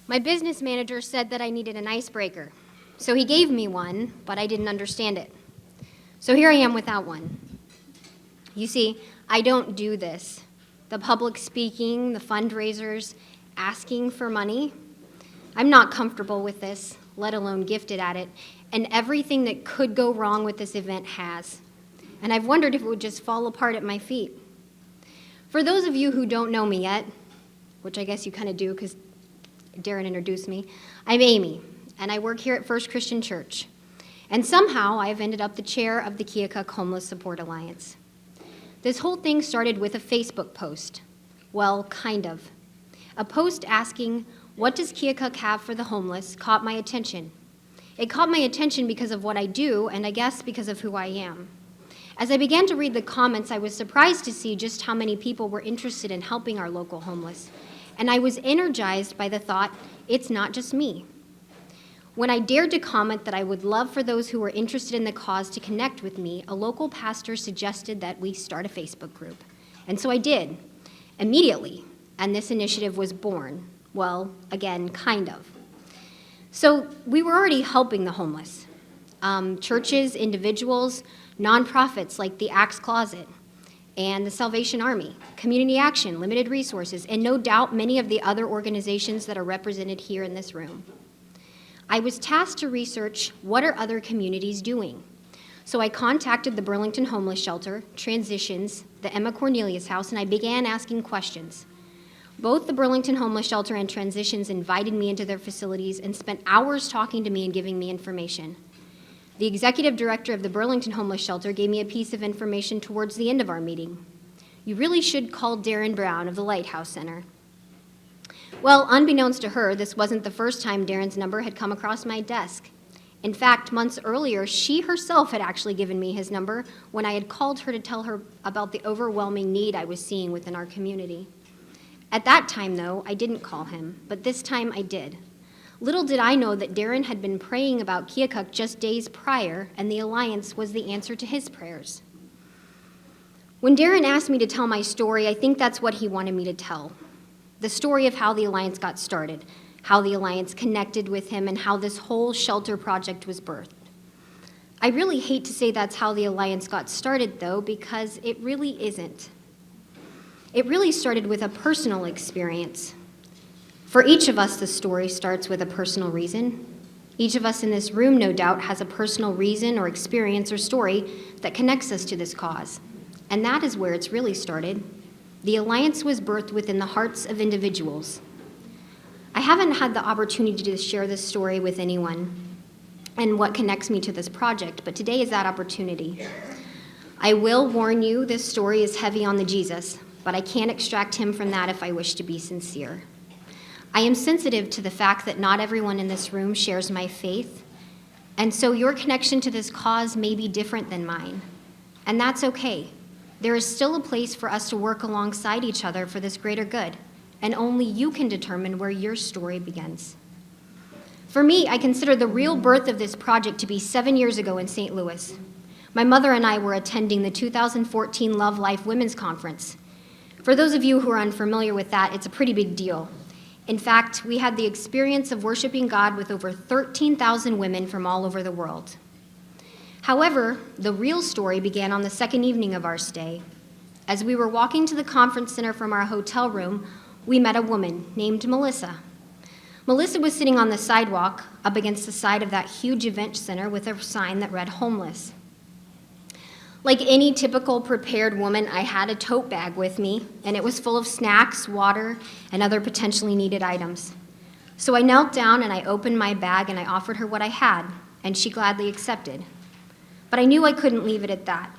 My business manager said that I needed an icebreaker. So he gave me one, but I didn't understand it. So here I am without one. You see, I don't do this. The public speaking, the fundraisers, asking for money. I'm not comfortable with this, let alone gifted at it, and everything that could go wrong with this event has. And I've wondered if it would just fall apart at my feet. For those of you who don't know me yet, which I guess you kind of do because Darren introduced me, I'm Amy, and I work here at First Christian Church. And somehow I've ended up the chair of the Keokuk Homeless Support Alliance. This whole thing started with a Facebook post. Well, kind of. A post asking, "What does Keokuk have for the homeless?" caught my attention. It caught my attention because of what I do, and I guess because of who I am. As I began to read the comments, I was surprised to see just how many people were interested in helping our local homeless. And I was energized by the thought, it's not just me. When I dared to comment that I would love for those who were interested in the cause to connect with me, a local pastor suggested that we start a Facebook group. And so I did, immediately, and this initiative was born. Well, again, kind of. So we were already helping the homeless. Churches, individuals, nonprofits like the Axe Closet and the Salvation Army, Community Action, Limited Resources, and no doubt many of the other organizations that are represented here in this room. I was tasked to research what are other communities doing. So I contacted the Burlington Homeless Shelter, Transitions, the Emma Cornelius House, and I began asking questions. Both the Burlington Homeless Shelter and Transitions invited me into their facilities and spent hours talking to me and giving me information. The executive director of the Burlington Homeless Shelter gave me a piece of information towards the end of our meeting. "You really should call Darren Brown of the Lighthouse Center." Well, unbeknownst to her, this wasn't the first time Darren's number had come across my desk. In fact, months earlier, she herself had actually given me his number when I had called her to tell her about the overwhelming need I was seeing within our community. At that time, though, I didn't call him, but this time I did. Little did I know that Darren had been praying about Keokuk just days prior, and the Alliance was the answer to his prayers. When Darren asked me to tell my story, I think that's what he wanted me to tell. The story of how the Alliance got started, how the Alliance connected with him, and how this whole shelter project was birthed. I really hate to say that's how the Alliance got started, though, because it really isn't. It really started with a personal experience. For each of us, the story starts with a personal reason. Each of us in this room, no doubt, has a personal reason or experience or story that connects us to this cause. And that is where it's really started. The Alliance was birthed within the hearts of individuals. I haven't had the opportunity to share this story with anyone and what connects me to this project, but today is that opportunity. I will warn you, this story is heavy on the Jesus, but I can't extract him from that if I wish to be sincere. I am sensitive to the fact that not everyone in this room shares my faith, and so your connection to this cause may be different than mine, and that's okay. There is still a place for us to work alongside each other for this greater good, and only you can determine where your story begins. For me, I consider the real birth of this project to be 7 years ago in St. Louis. My mother and I were attending the 2014 Love Life Women's Conference. For those of you who are unfamiliar with that, it's a pretty big deal. In fact, we had the experience of worshiping God with over 13,000 women from all over the world. However, the real story began on the second evening of our stay. As we were walking to the conference center from our hotel room, we met a woman named Melissa. Melissa was sitting on the sidewalk up against the side of that huge event center with a sign that read homeless. Like any typical prepared woman, I had a tote bag with me, and it was full of snacks, water, and other potentially needed items. So I knelt down and I opened my bag and I offered her what I had, and she gladly accepted. But I knew I couldn't leave it at that.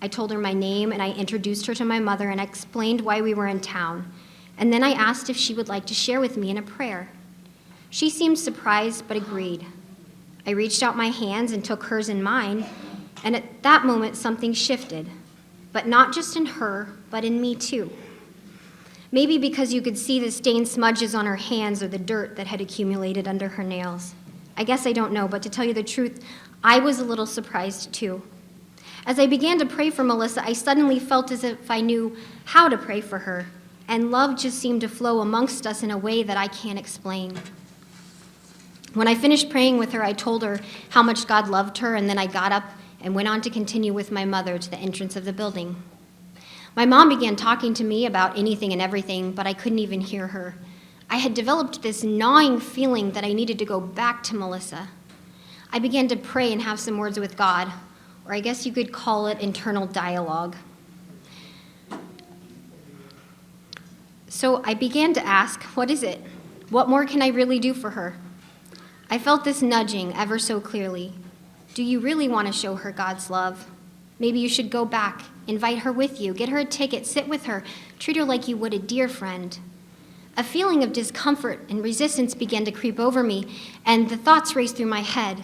I told her my name and I introduced her to my mother and I explained why we were in town. And then I asked if she would like to share with me in a prayer. She seemed surprised but agreed. I reached out my hands and took hers in mine, and at that moment something shifted. But not just in her, but in me too. Maybe because you could see the stained smudges on her hands or the dirt that had accumulated under her nails. I guess I don't know, but to tell you the truth, I was a little surprised too. As I began to pray for Melissa, I suddenly felt as if I knew how to pray for her, and love just seemed to flow amongst us in a way that I can't explain. When I finished praying with her, I told her how much God loved her, and then I got up and went on to continue with my mother to the entrance of the building. My mom began talking to me about anything and everything, but I couldn't even hear her. I had developed this gnawing feeling that I needed to go back to Melissa. I began to pray and have some words with God, or I guess you could call it internal dialogue. So I began to ask, what is it? What more can I really do for her? I felt this nudging ever so clearly. Do you really want to show her God's love? Maybe you should go back, invite her with you, get her a ticket, sit with her, treat her like you would a dear friend. A feeling of discomfort and resistance began to creep over me, and the thoughts raced through my head.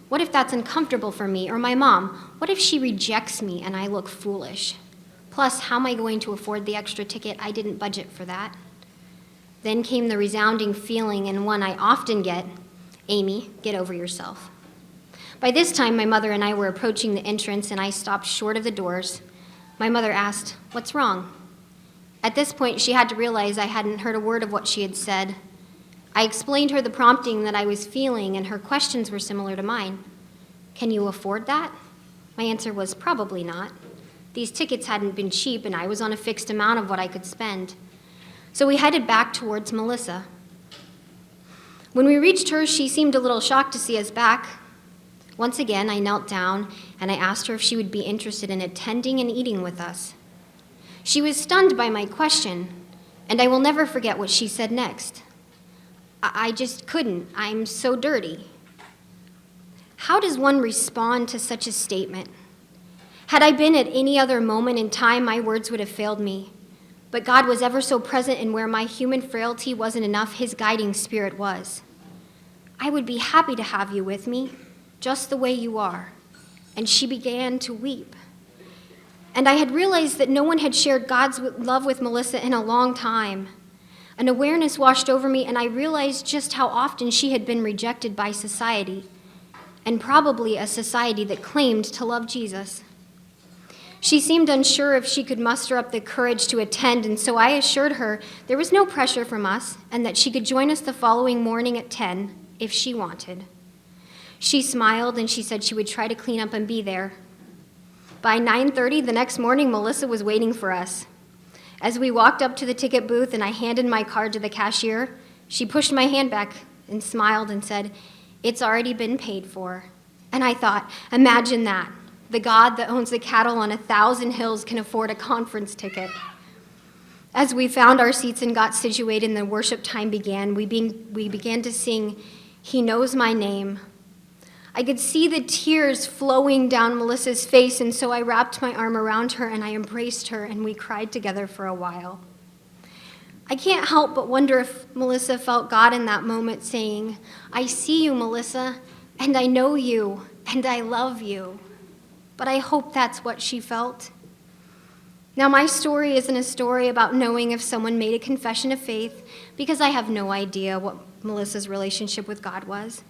What if that's uncomfortable for me or my mom? What if she rejects me and I look foolish? Plus, how am I going to afford the extra ticket? I didn't budget for that. Then came the resounding feeling, and one I often get, Amy, get over yourself. By this time, my mother and I were approaching the entrance, and I stopped short of the doors. My mother asked, "What's wrong?" At this point, she had to realize I hadn't heard a word of what she had said. I explained her the prompting that I was feeling, and her questions were similar to mine. Can you afford that? My answer was probably not. These tickets hadn't been cheap, and I was on a fixed amount of what I could spend. So we headed back towards Melissa. When we reached her, she seemed a little shocked to see us back. Once again, I knelt down, and I asked her if she would be interested in attending and eating with us. She was stunned by my question, and I will never forget what she said next. I just couldn't. I'm so dirty. How does one respond to such a statement? Had I been at any other moment in time, my words would have failed me. But God was ever so present, and where my human frailty wasn't enough, his guiding spirit was. I would be happy to have you with me, just the way you are. And she began to weep. And I had realized that no one had shared God's love with Melissa in a long time. An awareness washed over me, and I realized just how often she had been rejected by society, and probably a society that claimed to love Jesus. She seemed unsure if she could muster up the courage to attend, and so I assured her there was no pressure from us and that she could join us the following morning at 10 if she wanted. She smiled, and she said she would try to clean up and be there. By 9:30 the next morning, Melissa was waiting for us. As we walked up to the ticket booth and I handed my card to the cashier, she pushed my hand back and smiled and said, "It's already been paid for." And I thought, imagine that. The God that owns the cattle on 1,000 hills can afford a conference ticket. As we found our seats and got situated and the worship time began, we began to sing, "He Knows My Name." I could see the tears flowing down Melissa's face, and so I wrapped my arm around her and I embraced her, and we cried together for a while. I can't help but wonder if Melissa felt God in that moment saying, "I see you, Melissa, and I know you, and I love you." But I hope that's what she felt. Now, my story isn't a story about knowing if someone made a confession of faith, because I have no idea what Melissa's relationship with God was.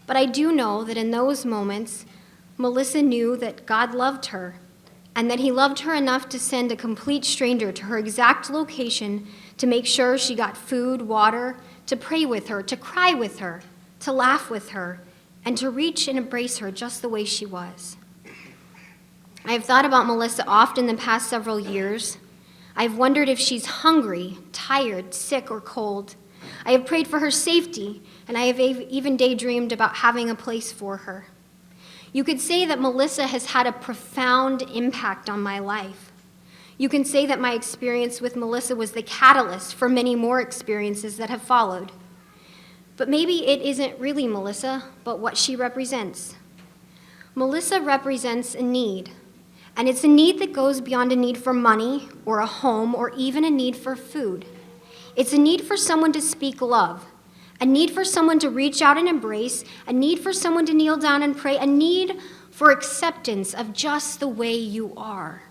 But I do know that in those moments, Melissa knew that God loved her, and that he loved her enough to send a complete stranger to her exact location to make sure she got food, water, to pray with her, to cry with her, to laugh with her, and to reach and embrace her just the way she was. I have thought about Melissa often the past several years. I've wondered if she's hungry, tired, sick, or cold. I have prayed for her safety, and I have even daydreamed about having a place for her. You could say that Melissa has had a profound impact on my life. You can say that my experience with Melissa was the catalyst for many more experiences that have followed. But maybe it isn't really Melissa, but what she represents. Melissa represents a need. And it's a need that goes beyond a need for money or a home or even a need for food. It's a need for someone to speak love, a need for someone to reach out and embrace, a need for someone to kneel down and pray, a need for acceptance of just the way you are.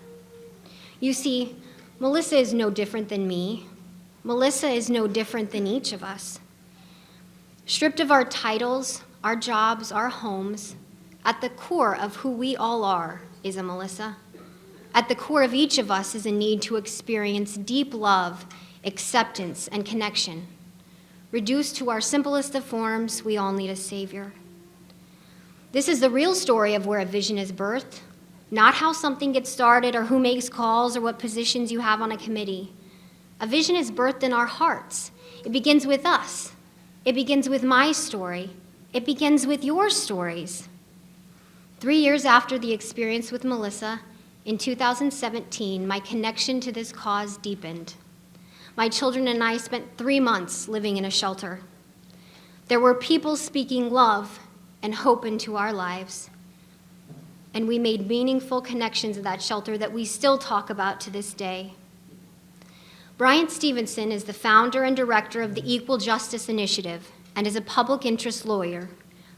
You see, Melissa is no different than me. Melissa is no different than each of us. Stripped of our titles, our jobs, our homes, at the core of who we all are is a Melissa. At the core of each of us is a need to experience deep love, acceptance, and connection. Reduced to our simplest of forms, we all need a Savior. This is the real story of where a vision is birthed, not how something gets started or who makes calls or what positions you have on a committee. A vision is birthed in our hearts. It begins with us. It begins with my story. It begins with your stories. 3 years after the experience with Melissa, in 2017, my connection to this cause deepened. My children and I spent 3 months living in a shelter. There were people speaking love and hope into our lives, and we made meaningful connections at that shelter that we still talk about to this day. Bryant Stevenson is the founder and director of the Equal Justice Initiative and is a public interest lawyer.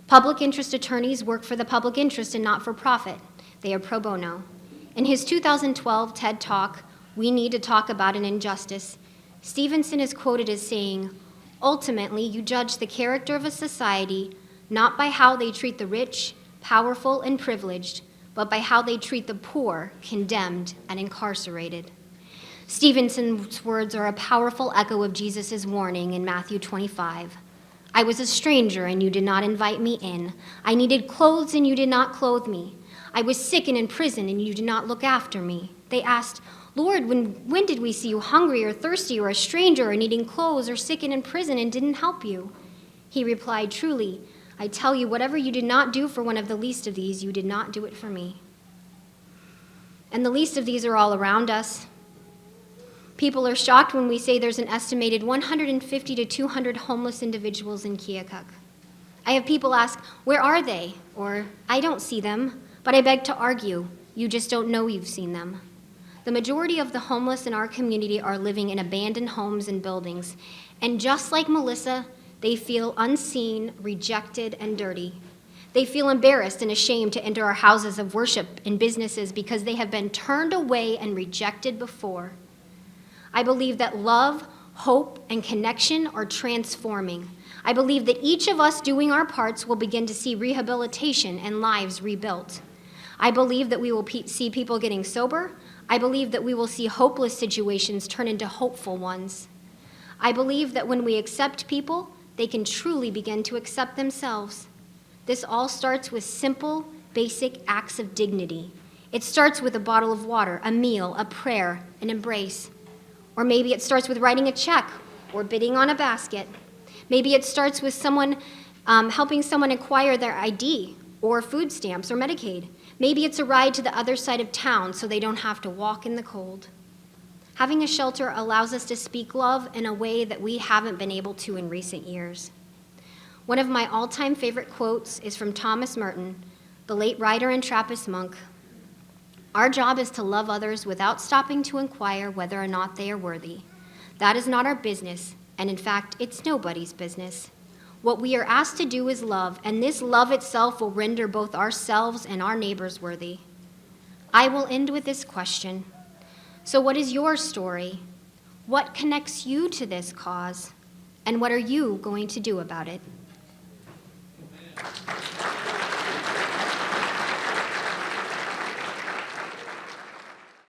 Public interest attorneys work for the public interest and not for profit. They are pro bono. In his 2012 TED Talk, "We Need to Talk About an Injustice," Stevenson is quoted as saying, "Ultimately, you judge the character of a society not by how they treat the rich, powerful, and privileged, but by how they treat the poor, condemned, and incarcerated." Stevenson's words are a powerful echo of Jesus' warning in Matthew 25. "I was a stranger, and you did not invite me in. I needed clothes, and you did not clothe me. I was sick and in prison, and you did not look after me." They asked, "Lord, when did we see you hungry or thirsty or a stranger or needing clothes or sick and in prison and didn't help you?" He replied, "Truly, I tell you, whatever you did not do for one of the least of these, you did not do it for me." And the least of these are all around us. People are shocked when we say there's an estimated 150 to 200 homeless individuals in Keokuk. I have people ask, "Where are they?" Or, "I don't see them," but I beg to argue, you just don't know you've seen them. The majority of the homeless in our community are living in abandoned homes and buildings, and just like Melissa, they feel unseen, rejected, and dirty. They feel embarrassed and ashamed to enter our houses of worship and businesses because they have been turned away and rejected before. I believe that love, hope, and connection are transforming. I believe that each of us doing our parts will begin to see rehabilitation and lives rebuilt. I believe that we will see people getting sober. I believe that we will see hopeless situations turn into hopeful ones. I believe that when we accept people, they can truly begin to accept themselves. This all starts with simple, basic acts of dignity. It starts with a bottle of water, a meal, a prayer, an embrace. Or maybe it starts with writing a check or bidding on a basket. Maybe it starts with someone helping someone acquire their ID or food stamps or Medicaid. Maybe it's a ride to the other side of town so they don't have to walk in the cold. Having a shelter allows us to speak love in a way that we haven't been able to in recent years. One of my all-time favorite quotes is from Thomas Merton, the late writer and Trappist monk. "Our job is to love others without stopping to inquire whether or not they are worthy. That is not our business, and in fact, it's nobody's business. What we are asked to do is love, and this love itself will render both ourselves and our neighbors worthy." I will end with this question. So what is your story? What connects you to this cause? And what are you going to do about it?